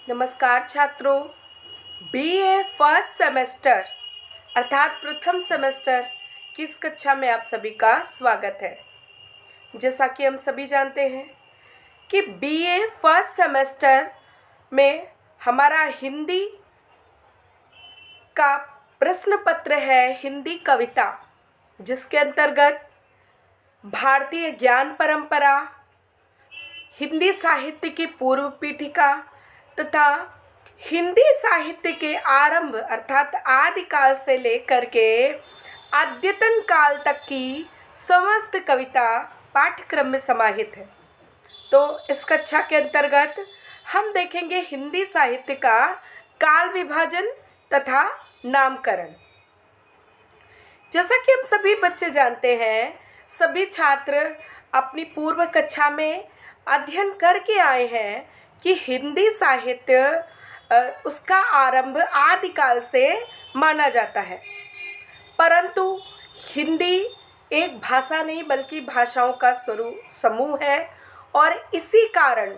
नमस्कार छात्रों। BA first semester अर्थात प्रथम सेमेस्टर की इस कक्षा में आप सभी का स्वागत है। जैसा कि हम सभी जानते हैं कि बीए फर्स्ट सेमेस्टर में हमारा हिंदी का प्रश्न पत्र है हिंदी कविता, जिसके अंतर्गत भारतीय ज्ञान परंपरा, हिंदी साहित्य की पूर्व पीठिका तथा हिंदी साहित्य के आरंभ अर्थात आदिकाल से लेकर के अद्यतन काल तक की समस्त कविता पाठ्यक्रम में समाहित है। तो इस कक्षा के अंतर्गत हम देखेंगे हिंदी साहित्य का काल विभाजन तथा नामकरण। जैसा कि हम सभी बच्चे जानते हैं, सभी छात्र अपनी पूर्व कक्षा में अध्ययन करके आए हैं कि हिंदी साहित्य उसका आरंभ आदिकाल से माना जाता है। परंतु हिंदी एक भाषा नहीं बल्कि भाषाओं का समूह है और इसी कारण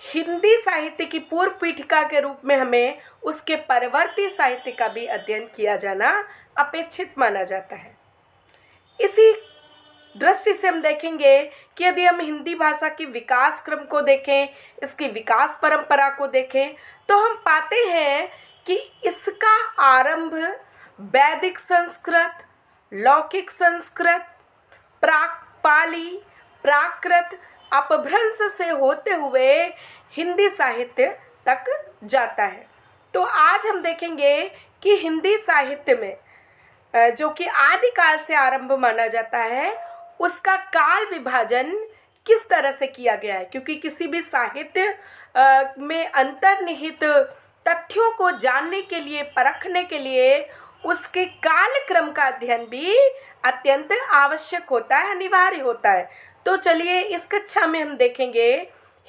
हिंदी साहित्य की पूर्व पीठिका के रूप में हमें उसके परवर्ती साहित्य का भी अध्ययन किया जाना अपेक्षित माना जाता है। इसी दृष्टि से हम देखेंगे कि यदि हम हिंदी भाषा की विकास क्रम को देखें, इसकी विकास परंपरा को देखें, तो हम पाते हैं कि इसका आरंभ वैदिक संस्कृत, लौकिक संस्कृत, प्राक पाली, प्राकृत, अपभ्रंश से होते हुए हिंदी साहित्य तक जाता है। तो आज हम देखेंगे कि हिंदी साहित्य में जो कि आदिकाल से आरंभ माना जाता है, उसका काल विभाजन किस तरह से किया गया है, क्योंकि किसी भी साहित्य में अंतर्निहित तथ्यों को जानने के लिए, परखने के लिए उसके कालक्रम का अध्ययन भी अत्यंत आवश्यक होता है, अनिवार्य होता है। तो चलिए इस कक्षा में हम देखेंगे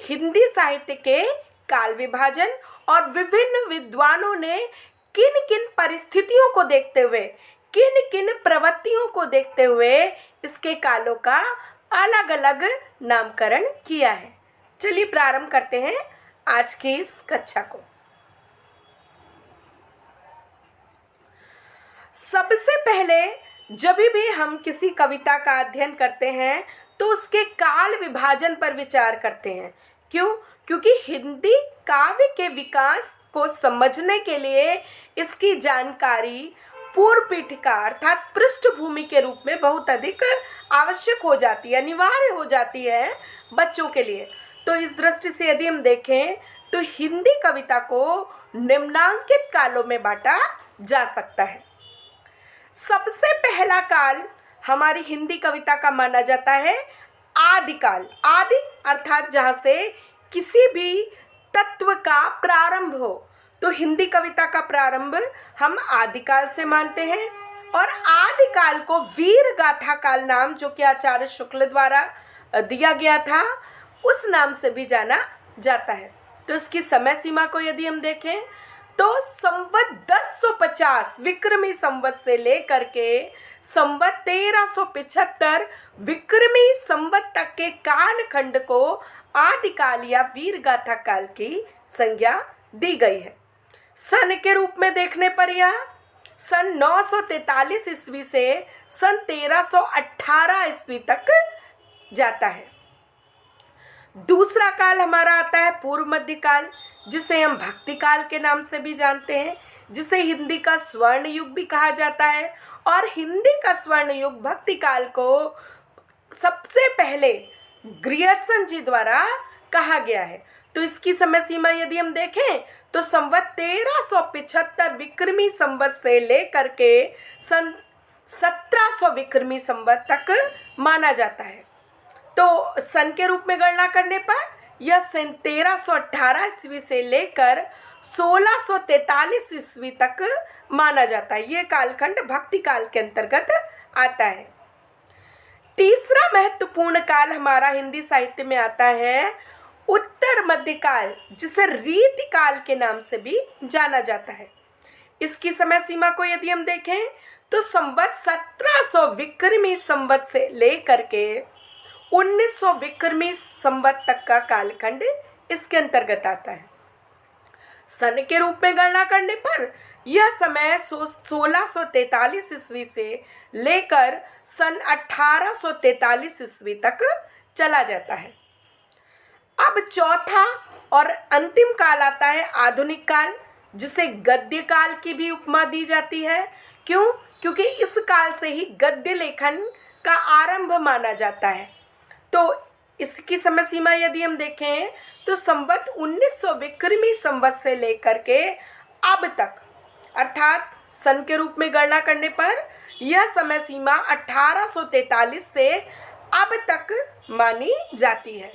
हिंदी साहित्य के काल विभाजन और विभिन्न विद्वानों ने किन किन परिस्थितियों को देखते हुए, किन किन प्रवृत्तियों को देखते हुए इसके कालों का अलग अलग नामकरण किया है। चलिए प्रारंभ करते हैं आज की इस कक्षा को। सबसे पहले जब भी हम किसी कविता का अध्ययन करते हैं तो उसके काल विभाजन पर विचार करते हैं। क्यों? क्योंकि हिंदी काव्य के विकास को समझने के लिए इसकी जानकारी पूर्व पीठिका अर्थात पृष्ठभूमि के रूप में बहुत अधिक आवश्यक हो जाती है, अनिवार्य हो जाती है बच्चों के लिए। तो इस दृष्टि से यदि हम देखें तो हिंदी कविता को निम्नांकित कालों में बांटा जा सकता है। सबसे पहला काल हमारी हिंदी कविता का माना जाता है आदिकाल। आदि अर्थात जहाँ से किसी भी तत्व का प्रारंभ हो, तो हिंदी कविता का प्रारंभ हम आदिकाल से मानते हैं। और आदिकाल को वीर गाथा काल नाम, जो कि आचार्य शुक्ल द्वारा दिया गया था, उस नाम से भी जाना जाता है। तो इसकी समय सीमा को यदि हम देखें तो संवत 1050 विक्रमी संवत से लेकर के संवत 1375 विक्रमी संवत तक के कालखंड को आदिकाल या वीर गाथा काल की संज्ञा दी गई है। सन के रूप में देखने पर यह सन 943 ईस्वी से सन 1318 ईस्वी तक जाता है। दूसरा काल हमारा आता है पूर्व मध्यकाल, जिसे हम भक्ति काल के नाम से भी जानते हैं, जिसे हिंदी का स्वर्ण युग भी कहा जाता है। और हिंदी का स्वर्ण युग भक्ति काल को सबसे पहले ग्रियर्सन जी द्वारा कहा गया है। तो इसकी समय सीमा यदि हम देखें तो संवत 1375 विक्रमी संवत से लेकर के सन 1700 विक्रमी संवत तक माना जाता है। तो सन के रूप में गणना करने पर यह सन 1318 ईस्वी से लेकर 1643 ईस्वी तक माना जाता है। ये कालखंड भक्ति काल के अंतर्गत आता है। तीसरा महत्वपूर्ण काल हमारा हिंदी साहित्य में आता है उत्तर मध्यकाल, जिसे रीति काल के नाम से भी जाना जाता है। इसकी समय सीमा को यदि हम देखें तो संवत 1700 विक्रमी संवत से लेकर के 1900 विक्रमी संवत तक का कालखंड इसके अंतर्गत आता है। सन के रूप में गणना करने पर यह समय 1643 ईस्वी से लेकर सन 1843 ईस्वी तक चला जाता है। अब चौथा और अंतिम काल आता है आधुनिक काल, जिसे गद्य काल की भी उपमा दी जाती है। क्यों? क्योंकि इस काल से ही गद्य लेखन का आरंभ माना जाता है। तो इसकी समय सीमा यदि हम देखें तो संवत 1900 विक्रमी संवत से लेकर के अब तक, अर्थात सन के रूप में गणना करने पर यह समय सीमा 1843 से अब तक मानी जाती है।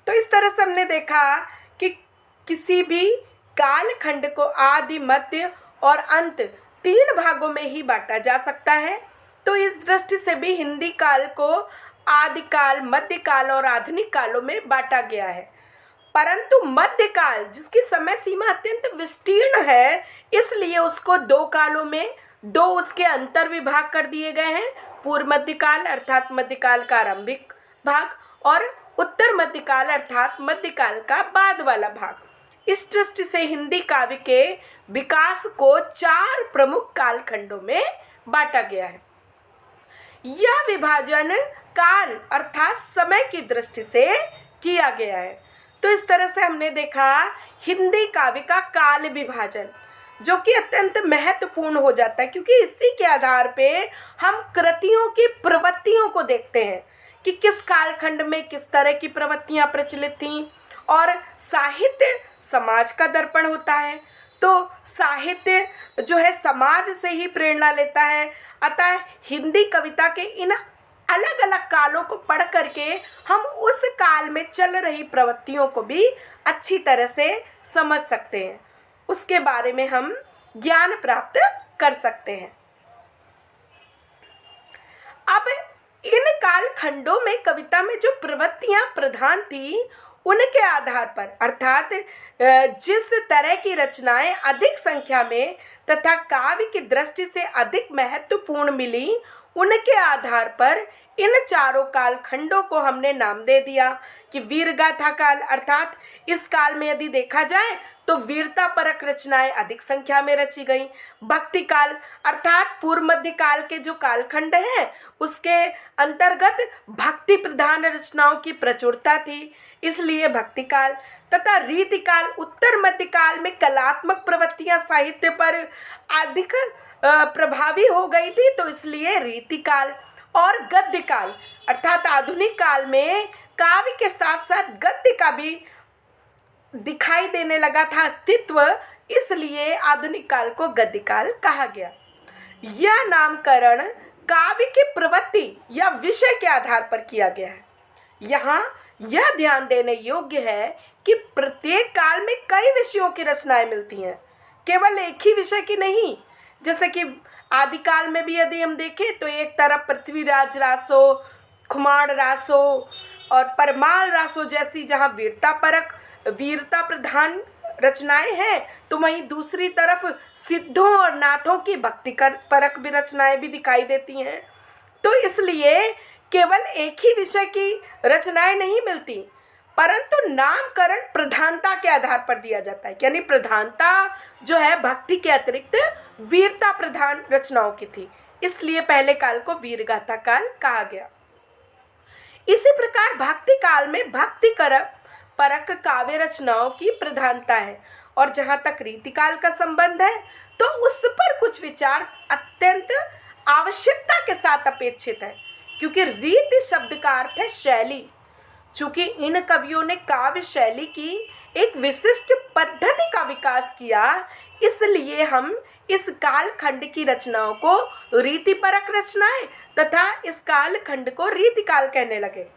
तो इस तरह से हमने देखा कि किसी भी कालखंड को आदि, मध्य और अंत 3 भागों में ही बांटा जा सकता है। तो इस दृष्टि से भी हिंदी काल को आदिकाल, मध्यकाल और आधुनिक कालों में बांटा गया है। परंतु मध्यकाल, जिसकी समय सीमा अत्यंत विस्तीर्ण है, इसलिए उसको 2 कालों में 2 उसके अंतर विभाग कर दिए गए हैं। पूर्व मध्यकाल अर्थात मध्यकाल का आरंभिक भाग और उत्तर मध्यकाल अर्थात मध्यकाल का बाद वाला भाग। इस दृष्टि से हिंदी काव्य के विकास को 4 प्रमुख कालखंडों में बांटा गया है। यह विभाजन काल अर्थात समय की दृष्टि से किया गया है। तो इस तरह से हमने देखा हिंदी काव्य का काल विभाजन, जो कि अत्यंत महत्वपूर्ण हो जाता है, क्योंकि इसी के आधार पे हम कृतियों की प्रवृत्तियों को देखते हैं कि किस कालखंड में किस तरह की प्रवृत्तियां प्रचलित थीं। और साहित्य समाज का दर्पण होता है, तो साहित्य जो है समाज से ही प्रेरणा लेता है। अतः हिंदी कविता के इन अलग अलग कालों को पढ़ करके हम उस काल में चल रही प्रवृत्तियों को भी अच्छी तरह से समझ सकते हैं, उसके बारे में हम ज्ञान प्राप्त कर सकते हैं। अब इन कालखंडों में कविता में जो प्रवृत्तियां प्रधान थी, उनके आधार पर अर्थात जिस तरह की रचनाएं अधिक संख्या में तथा काव्य की दृष्टि से अधिक महत्वपूर्ण मिली, उनके आधार पर इन 4 कालखंडों को हमने नाम दे दिया कि वीरगाथा काल, अर्थात इस काल में यदि देखा जाए तो वीरता परक रचनाएं अधिक संख्या में रची गई। भक्ति काल अर्थात पूर्व मध्य काल के जो कालखंड हैं, उसके अंतर्गत भक्ति प्रधान रचनाओं की प्रचुरता थी, इसलिए भक्ति काल। तथा रीति काल उत्तर मध्य काल में कलात्मक प्रवृत्तियां साहित्य पर अधिक प्रभावी हो गई थी, तो इसलिए रीति काल। और गद्य काल अर्थात आधुनिक काल में काव्य के साथ साथ गद्य का भी दिखाई देने लगा था अस्तित्व, इसलिए आधुनिक काल को गद्य काल कहा गया। यह नामकरण काव्य की प्रवृत्ति या विषय के आधार पर किया गया है। यहाँ यह ध्यान देने योग्य है कि प्रत्येक काल में कई विषयों की रचनाएं मिलती हैं, केवल एक ही विषय की नहीं। जैसे कि आदिकाल में भी यदि हम देखें तो एक तरफ पृथ्वीराज रासो, खुमार रासो और परमाल रासो जैसी जहाँ वीरता प्रधान रचनाएं हैं, तो वहीं दूसरी तरफ सिद्धों और नाथों की भक्ति परक भी रचनाएं भी दिखाई देती हैं। तो इसलिए केवल एक ही विषय की रचनाएं नहीं मिलती, परंतु नामकरण प्रधानता के आधार पर दिया जाता है, यानी प्रधानता जो है भक्ति के अतिरिक्त वीरता प्रधान रचनाओं की थी, इसलिए पहले काल को वीरगाथा काल कहा गया। इसी प्रकार भक्ति काल में भक्ति परक काव्य रचनाओं की प्रधानता है। और जहाँ तक रीतिकाल का संबंध है तो उस पर कुछ विचार अत्यंत आवश्यकता के साथ अपेक्षित है, क्योंकि रीति शब्द का अर्थ है शैली। चूंकि इन कवियों ने काव्य शैली की एक विशिष्ट पद्धति का विकास किया, इसलिए हम इस कालखंड की रचनाओं को रीतिपरक रचनाएं तथा इस कालखंड को रीतिकाल कहने लगे।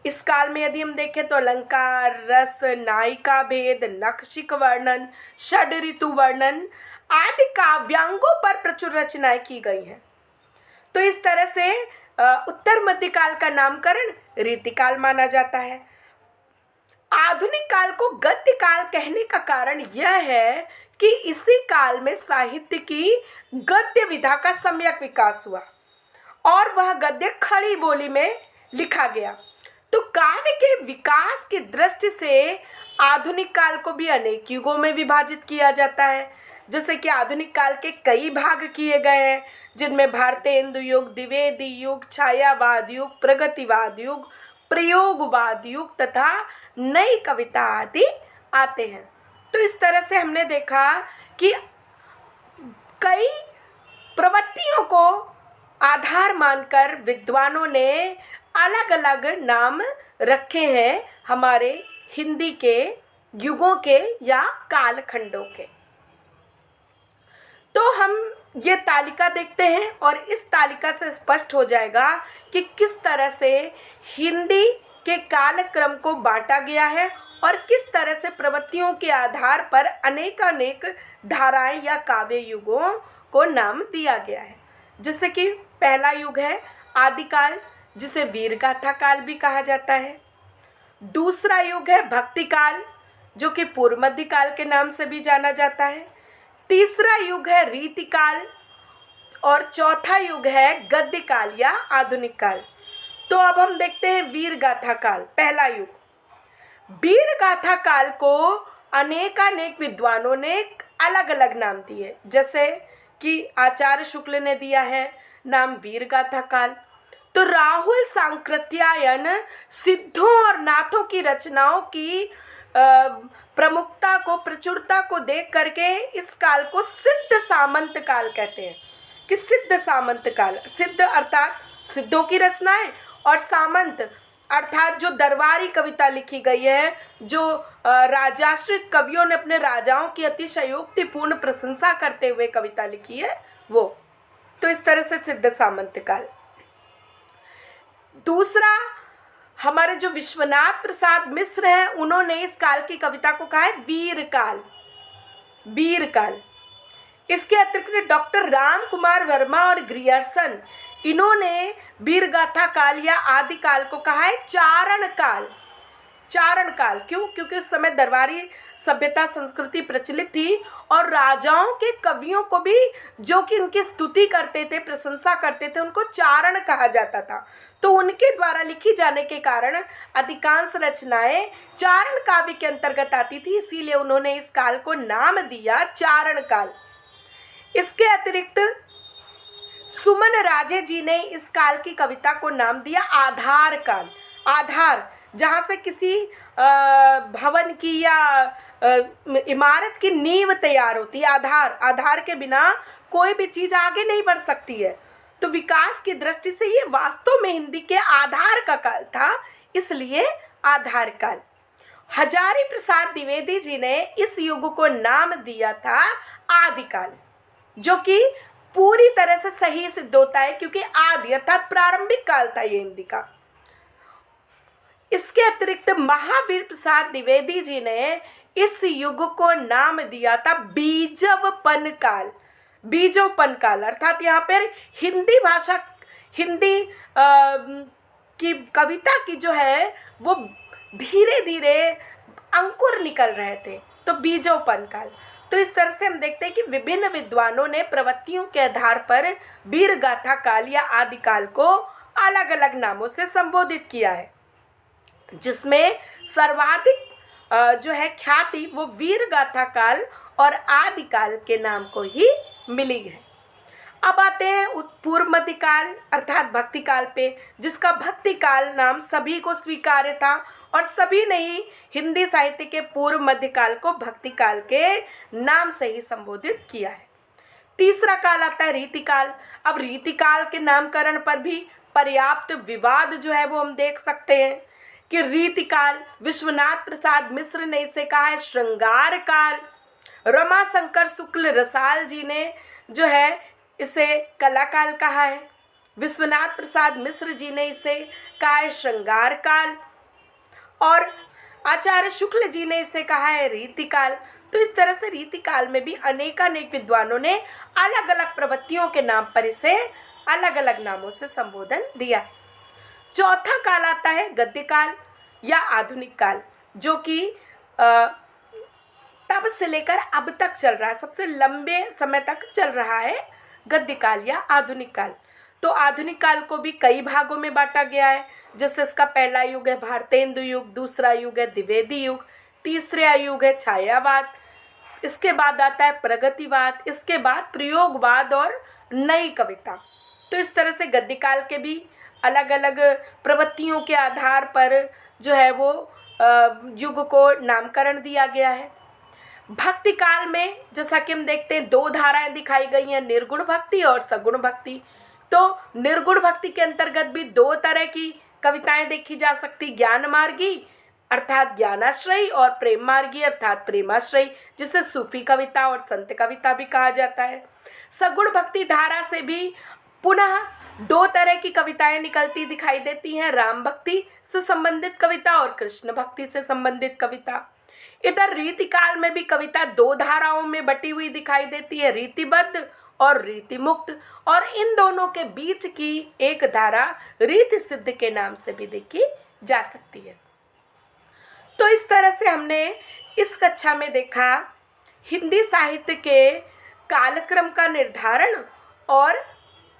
इस काल में यदि हम देखें तो अलंकार, रस, नायिका भेद, नखशिख वर्णन, षड ऋतु वर्णन आदि काव्यांगों पर प्रचुर रचनाएं की गई हैं। तो इस तरह से उत्तर मध्यकाल का नामकरण रीतिकाल माना जाता है। आधुनिक काल को गद्य काल कहने का कारण यह है कि इसी काल में साहित्य की गद्य विधा का सम्यक विकास हुआ और वह गद्य खड़ी बोली में लिखा गया। तो काव्य के विकास की दृष्टि से आधुनिक काल को भी अनेक युगों में विभाजित किया जाता है। जैसे कि आधुनिक काल के कई भाग किए गए हैं, जिनमें भारतेंदु युग, द्विवेदी युग, छायावाद युग, प्रगतिवाद युग, प्रयोगवाद युग तथा नई कविता आदि आते हैं। तो इस तरह से हमने देखा कि कई प्रवृत्तियों को आधार मानकर विद्वानों ने अलग अलग नाम रखे हैं हमारे हिंदी के युगों के या कालखंडों के। तो हम ये तालिका देखते हैं और इस तालिका से स्पष्ट हो जाएगा कि किस तरह से हिंदी के कालक्रम को बांटा गया है और किस तरह से प्रवृत्तियों के आधार पर अनेक धाराएं या काव्य युगों को नाम दिया गया है। जैसे कि पहला युग है आदिकाल, जिसे वीरगाथा काल भी कहा जाता है। दूसरा युग है भक्ति काल, जो कि पूर्व मध्य काल के नाम से भी जाना जाता है। तीसरा युग है रीति काल और चौथा युग है गद्य काल या आधुनिक काल। तो अब हम देखते हैं वीरगाथा काल, पहला युग। वीरगाथा काल को अनेक विद्वानों ने अलग अलग नाम दिए, जैसे कि आचार्य शुक्ल ने दिया है नाम वीरगाथा काल। तो राहुल सांकृत्यायन सिद्धों और नाथों की रचनाओं की प्रमुखता को, प्रचुरता को देख करके इस काल को सिद्ध सामंत काल कहते हैं। कि सिद्ध सामंत काल, सिद्ध अर्थात सिद्धों की रचनाएं और सामंत अर्थात जो दरबारी कविता लिखी गई है, जो राजाश्रित कवियों ने अपने राजाओं की अतिशयोक्तिपूर्ण प्रशंसा करते हुए कविता लिखी है वो। तो इस तरह से सिद्ध सामंत काल। दूसरा हमारे जो विश्वनाथ प्रसाद मिश्र हैं, उन्होंने इस काल की कविता को कहा है वीर काल, वीर काल। इसके अतिरिक्त डॉक्टर राम कुमार वर्मा और ग्रियर्सन, इन्होंने वीरगाथा काल या आदि काल को कहा है चारण काल। चारण काल क्यों? क्योंकि उस समय दरबारी सभ्यता संस्कृति प्रचलित थी और राजाओं के कवियों को भी जो कि उनकी स्तुति करते थे, प्रशंसा करते थे, उनको चारण कहा जाता था। तो उनके द्वारा लिखी जाने के कारण अधिकांश रचनाएं चारण काव्य के अंतर्गत आती थी, इसीलिए उन्होंने इस काल को नाम दिया चारण काल। इसके अतिरिक्त सुमन राजे जी ने इस काल की कविता को नाम दिया आधार काल। आधार, जहाँ से किसी भवन की या इमारत की नींव तैयार होती है। आधार, आधार के बिना कोई भी चीज़ आगे नहीं बढ़ सकती है। तो विकास की दृष्टि से ये वास्तव में हिंदी के आधार का काल था, इसलिए आधार काल। हजारी प्रसाद द्विवेदी जी ने इस युग को नाम दिया था आदिकाल, जो कि पूरी तरह से सही सिद्ध होता है, क्योंकि आदि अर्थात प्रारंभिक काल था ये हिंदी का। इसके अतिरिक्त महावीर प्रसाद द्विवेदी जी ने इस युग को नाम दिया था बीजवपन काल। बीजोपन काल अर्थात यहाँ पर हिंदी भाषा, हिंदी की कविता की जो है वो धीरे धीरे अंकुर निकल रहे थे, तो बीजोपन काल। तो इस तरह से हम देखते हैं कि विभिन्न विद्वानों ने प्रवृत्तियों के आधार पर वीरगाथा काल या आदिकाल को अलग अलग नामों से संबोधित किया है, जिसमें सर्वाधिक जो है ख्याति वो वीरगाथा काल और आदिकाल के नाम को ही मिली है। अब आते हैं पूर्व मध्य काल अर्थात भक्ति काल पे, जिसका भक्ति काल नाम सभी को स्वीकार्य था और सभी ने ही हिंदी साहित्य के पूर्व मध्य काल को भक्ति काल के नाम से ही संबोधित किया है। तीसरा काल आता है रीतिकाल। अब रीतिकाल के नामकरण पर भी पर्याप्त विवाद जो है वो हम देख सकते हैं कि रीतिकाल, विश्वनाथ प्रसाद मिश्र ने इसे कहा है श्रृंगार काल। रमाशंकर शुक्ल रसाल जी ने जो है इसे कला काल कहा है। विश्वनाथ प्रसाद मिश्र जी ने इसे कहा है श्रृंगार काल और आचार्य शुक्ल जी ने इसे कहा है रीतिकाल। तो इस तरह से रीतिकाल में भी अनेक विद्वानों ने अलग अलग प्रवृत्तियों के नाम पर इसे अलग अलग नामों से संबोधन दिया। चौथा काल आता है गद्य काल या आधुनिक काल, जो कि तब से लेकर अब तक चल रहा है, सबसे लंबे समय तक चल रहा है गद्य काल या आधुनिक काल। तो आधुनिक काल को भी कई भागों में बांटा गया है, जैसे इसका पहला युग है भारतेंदु युग, दूसरा युग है द्विवेदी युग, तीसरा युग है छायावाद, इसके बाद आता है प्रगतिवाद, इसके बाद प्रयोगवाद और नई कविता। तो इस तरह से गद्य काल के भी अलग अलग प्रवृत्तियों के आधार पर जो है वो युग को नामकरण दिया गया है। भक्ति काल में जैसा कि हम देखते हैं 2 धाराएं दिखाई गई हैं, निर्गुण भक्ति और सगुण भक्ति। तो निर्गुण भक्ति के अंतर्गत भी 2 तरह की कविताएं देखी जा सकती, ज्ञान मार्गी अर्थात ज्ञानाश्रयी और प्रेम मार्गी अर्थात प्रेमाश्रयी, जिसे सूफी कविता और संत कविता भी कहा जाता है। सगुण भक्ति धारा से भी पुनः 2 तरह की कविताएं निकलती दिखाई देती हैं, राम भक्ति से संबंधित कविता और कृष्ण भक्ति से संबंधित कविता। इधर रीति काल में भी कविता 2 धाराओं में बटी हुई दिखाई देती है, रीतिबद्ध और रीति मुक्त, और इन दोनों के बीच की एक धारा रीति सिद्ध के नाम से भी देखी जा सकती है। तो इस तरह से हमने इस कक्षा में देखा हिंदी साहित्य के कालक्रम का निर्धारण और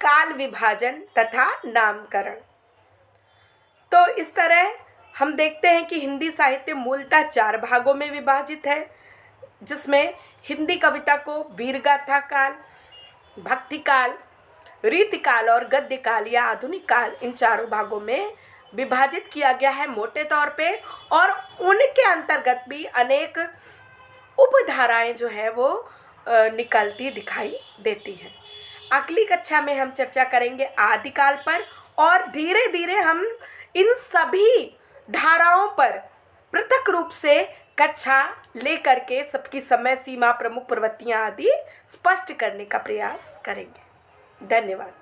काल विभाजन तथा नामकरण। तो इस तरह हम देखते हैं कि हिंदी साहित्य मूलतः 4 भागों में विभाजित है, जिसमें हिंदी कविता को वीरगाथा काल, भक्ति काल, रीति काल और गद्य काल या आधुनिक काल, इन 4 भागों में विभाजित किया गया है मोटे तौर पे, और उनके अंतर्गत भी अनेक उपधाराएं जो है वो निकलती दिखाई देती हैं। अगली कक्षा में हम चर्चा करेंगे आदिकाल पर, और धीरे धीरे हम इन सभी धाराओं पर पृथक रूप से कक्षा लेकर के सबकी समय सीमा, प्रमुख प्रवृत्तियां आदि स्पष्ट करने का प्रयास करेंगे। धन्यवाद।